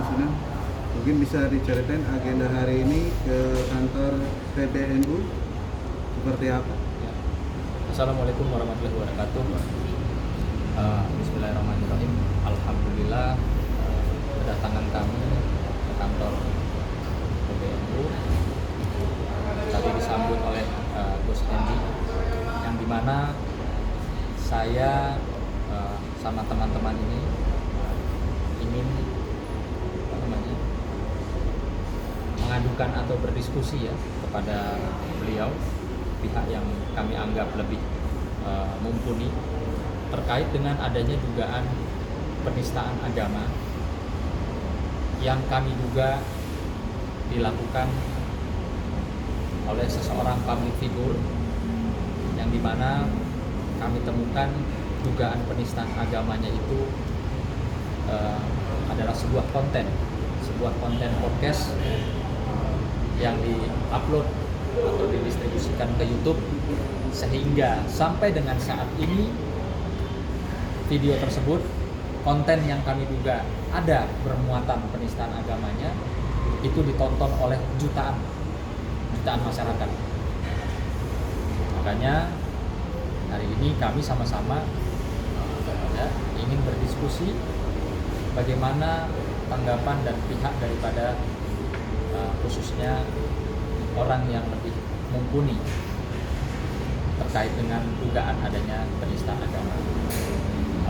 Sunan. Mungkin bisa diceritain agenda hari ini ke kantor PBNU seperti apa? Ya. Assalamualaikum warahmatullahi wabarakatuh. Bismillahirrahmanirrahim. Alhamdulillah, kedatangan kami ke kantor PBNU tadi disambut oleh Gus Endi, yang dimana saya sama teman-teman ini ingin mengadukan atau berdiskusi ya kepada beliau, pihak yang kami anggap lebih mumpuni terkait dengan adanya dugaan penistaan agama yang kami duga dilakukan oleh seseorang public figure, yang dimana kami temukan dugaan penistaan agamanya itu adalah sebuah konten podcast yang di-upload atau didistribusikan ke YouTube, sehingga sampai dengan saat ini video tersebut, konten yang kami duga ada bermuatan penistaan agamanya, itu ditonton oleh jutaan masyarakat. Makanya hari ini kami sama-sama ingin berdiskusi bagaimana tanggapan dan pihak daripada khususnya orang yang lebih mumpuni terkait dengan dugaan adanya penistaan agama.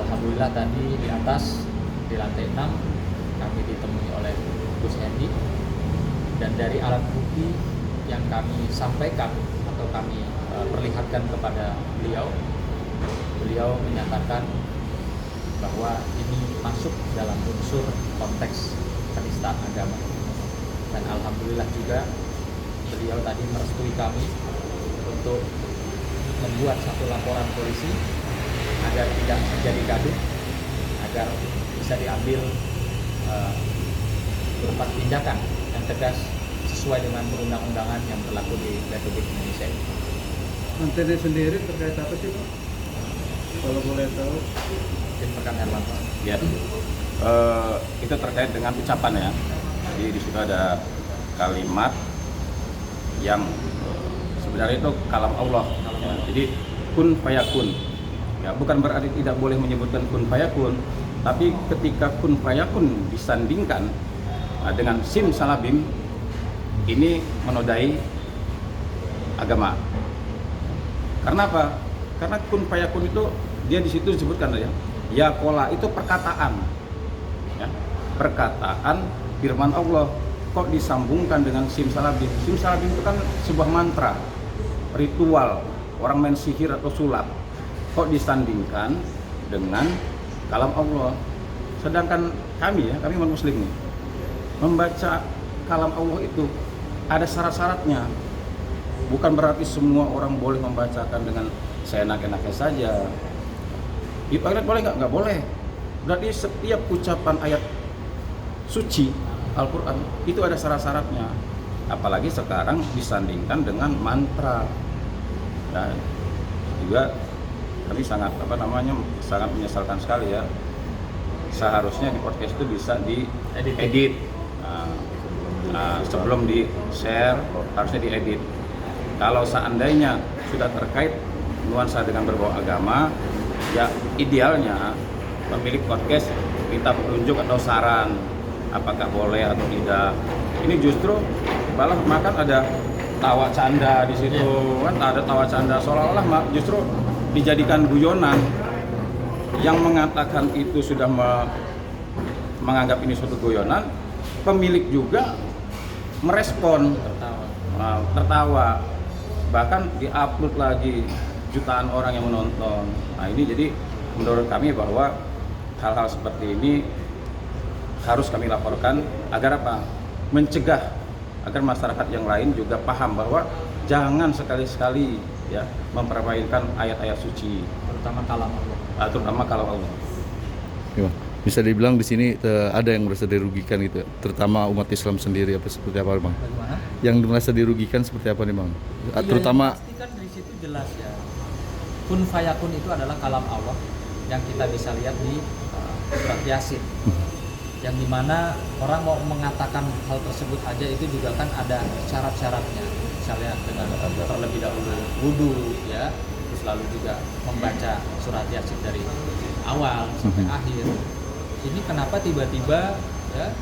Alhamdulillah tadi di atas, di lantai 6 kami ditemui oleh Gus Endi, dan dari alat bukti yang kami sampaikan atau kami perlihatkan kepada beliau menyatakan bahwa ini masuk dalam unsur konteks penistaan agama. Dan alhamdulillah juga beliau tadi merestui kami untuk membuat satu laporan polisi agar tidak terjadi gaduh, agar bisa diambil berupa tindakan yang tegas sesuai dengan perundang-undangan yang berlaku di Republik Indonesia. Kontennya sendiri terkait apa sih, Pak? Kalau boleh tahu. Mungkin rekan Hermanto. Ya, itu terkait dengan ucapan ya. Jadi di situ ada kalimat yang sebenarnya itu kalam Allah. Ya. Jadi kun fayakun. Ya, bukan berarti tidak boleh menyebutkan kun fayakun, tapi ketika kun fayakun disandingkan dengan sim salabim, ini menodai agama. Karena apa? Karena kun fayakun itu dia di situ disebutkan ya kola itu perkataan, ya, perkataan firman Allah, kok disambungkan dengan sim salabim. Sim salabim itu kan sebuah mantra, ritual orang main sihir atau sulap, kok disandingkan dengan kalam Allah. Sedangkan kami umat muslim nih, membaca kalam Allah itu ada syarat-syaratnya. Bukan berarti semua orang boleh membacakan dengan seenak-enaknya saja. Di toilet boleh nggak? Nggak boleh. Berarti setiap ucapan ayat suci Al-Quran itu ada syarat-syaratnya. Apalagi sekarang disandingkan dengan mantra. Dan juga kami sangat sangat menyesalkan sekali ya. Seharusnya di podcast itu bisa diedit. Sebelum di share harusnya diedit. Kalau seandainya sudah terkait nuansa dengan berbau agama, ya idealnya pemilik podcast minta petunjuk atau saran apakah boleh atau tidak. Ini justru malah makan ada tawa canda di situ, kan ada tawa canda, seolah-olah justru dijadikan guyonan. Yang mengatakan itu sudah menganggap ini suatu guyonan, pemilik juga merespon, tertawa, bahkan diupload lagi, jutaan orang yang menonton. Nah ini jadi menurut kami bahwa hal-hal seperti ini harus kami laporkan agar apa? Mencegah agar masyarakat yang lain juga paham bahwa jangan sekali-sekali ya mempermainkan ayat-ayat suci, Terutama kalam Allah. Terutama kalam Allah. Ya, bisa dibilang di sini ada yang merasa dirugikan gitu, terutama umat Islam sendiri, apa seperti apa, Bang? Bagaimana? Yang merasa dirugikan seperti apa nih, Bang? Iya, Terutama pasti kan di situ jelas ya. Kun fayakun itu adalah kalam Allah yang kita bisa lihat di surat Yasin. yang dimana orang mau mengatakan hal tersebut aja itu juga kan ada syarat-syaratnya, misalnya dengan terlebih dahulu wudu ya, terus lalu juga membaca surat yasin dari awal sampai akhir. Ini kenapa tiba-tiba ya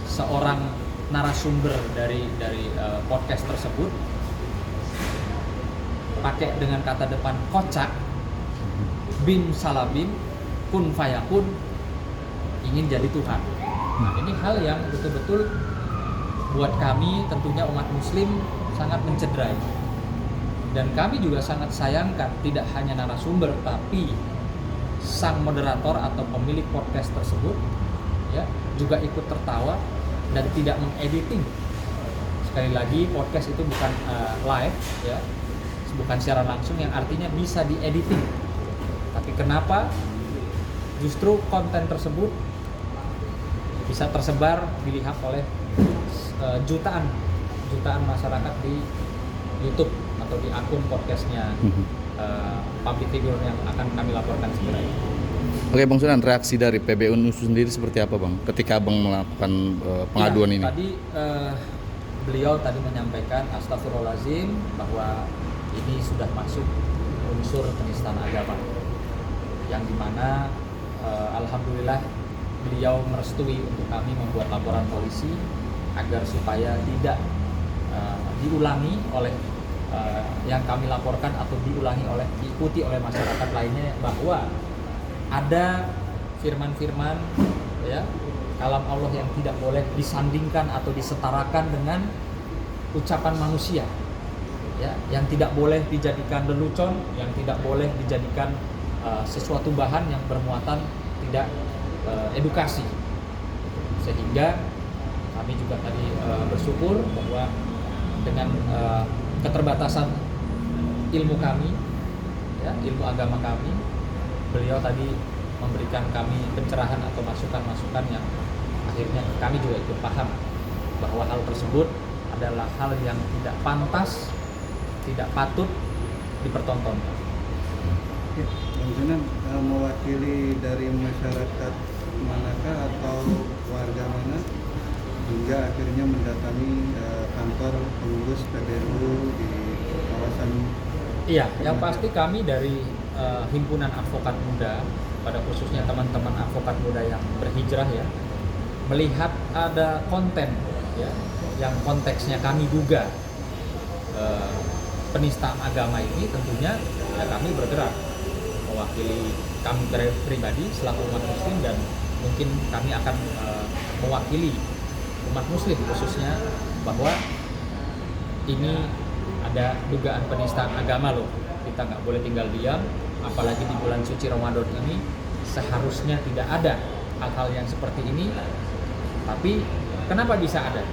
seorang narasumber dari podcast tersebut pakai dengan kata depan kocak, bim salabim, kun fayakun, ingin jadi Tuhan. Nah, ini hal yang betul-betul buat kami tentunya umat muslim sangat mencederai. Dan kami juga sangat sayangkan tidak hanya narasumber tapi sang moderator atau pemilik podcast tersebut ya juga ikut tertawa dan tidak mengediting. Sekali lagi podcast itu bukan live ya, bukan secara langsung yang artinya bisa diediting. Tapi kenapa justru konten tersebut bisa tersebar dilihat oleh jutaan masyarakat di YouTube atau di akun podcastnya public figure yang akan kami laporkan segera. Oke Bang Sunan, reaksi dari PBU sendiri seperti apa Bang ketika Abang melakukan pengaduan ini? Tadi beliau tadi menyampaikan astagfirullahaladzim bahwa ini sudah masuk unsur penistaan agama, yang dimana alhamdulillah beliau merestui untuk kami membuat laporan polisi agar supaya tidak diulangi oleh yang kami laporkan atau diikuti oleh masyarakat lainnya, bahwa ada firman-firman ya kalam Allah yang tidak boleh disandingkan atau disetarakan dengan ucapan manusia ya, yang tidak boleh dijadikan lelucon, yang tidak boleh dijadikan sesuatu bahan yang bermuatan tidak edukasi. Sehingga kami juga tadi bersyukur bahwa dengan keterbatasan ilmu kami ya, ilmu agama kami, beliau tadi memberikan kami pencerahan atau masukan-masukan yang akhirnya kami juga ikut paham bahwa hal tersebut adalah hal yang tidak pantas, tidak patut dipertontonkan. Bang Sunan, mewakili dari masyarakat manakah atau warga mana hingga akhirnya mendatangi kantor pengurus PBNU di kawasan? Iya, yang pasti kami dari himpunan advokat muda, pada khususnya teman-teman advokat muda yang berhijrah ya, melihat ada konten ya yang konteksnya kami duga penistaan agama ini, tentunya ya kami bergerak mewakili kami pribadi selaku umat muslim, dan mungkin kami akan mewakili umat muslim khususnya bahwa ini ada dugaan penistaan agama loh. Kita nggak boleh tinggal diam, apalagi di bulan suci Ramadan ini seharusnya tidak ada hal-hal yang seperti ini, tapi kenapa bisa ada?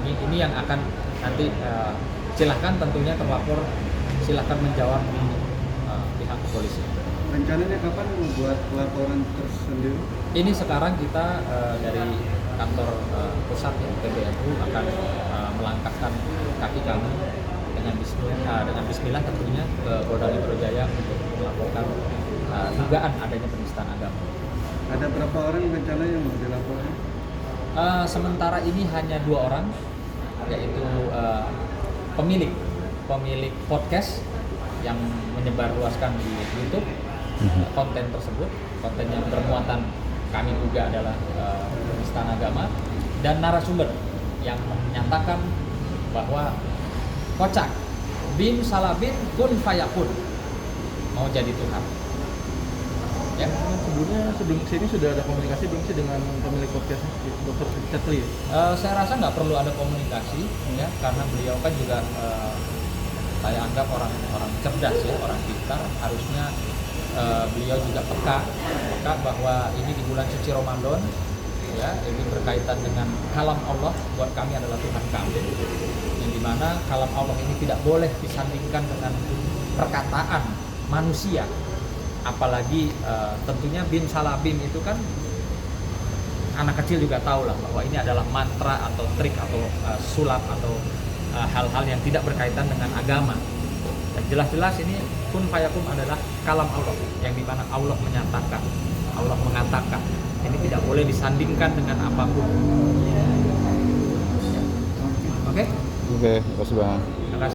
Ini yang akan nanti silahkan tentunya terlapor silahkan menjawab di pihak kepolisian. Rencananya kapan membuat laporan tersendiri? Ini sekarang kita dari kantor pusat ya, PBNU akan melangkahkan kaki kami dengan bismillah tentunya ke Polda Metro Jaya untuk melaporkan dugaan adanya penistaan agama. Ada berapa orang rencananya yang mau dilaporkan? Sementara ini hanya 2 orang, yaitu pemilik podcast yang menyebarluaskan di YouTube konten tersebut, konten yang bermuatan kami duga adalah penistaan agama, dan narasumber yang menyatakan bahwa kocak, bim salabin kun fayakun, mau jadi Tuhan. Ya. Sebelum sini sudah ada komunikasi belum sih dengan pemilik podcast Dr. Chatli? Saya rasa nggak perlu ada komunikasi ya, karena beliau kan juga saya anggap orang cerdas ya, orang pintar. Harusnya beliau juga peka bahwa ini di bulan suci Ramadan ya, ini berkaitan dengan kalam Allah, buat kami adalah Tuhan kami, yang dimana kalam Allah ini tidak boleh disandingkan dengan perkataan manusia. Apalagi tentunya bim salabim itu kan anak kecil juga tahu lah bahwa ini adalah mantra atau trik atau sulap atau hal-hal yang tidak berkaitan dengan agama. Dan jelas-jelas ini kun fayakum adalah kalam Allah, yang dimana Allah menyatakan, Allah mengatakan Ini tidak boleh disandingkan dengan apapun. Ya. Oke? Oke, makasih Bang.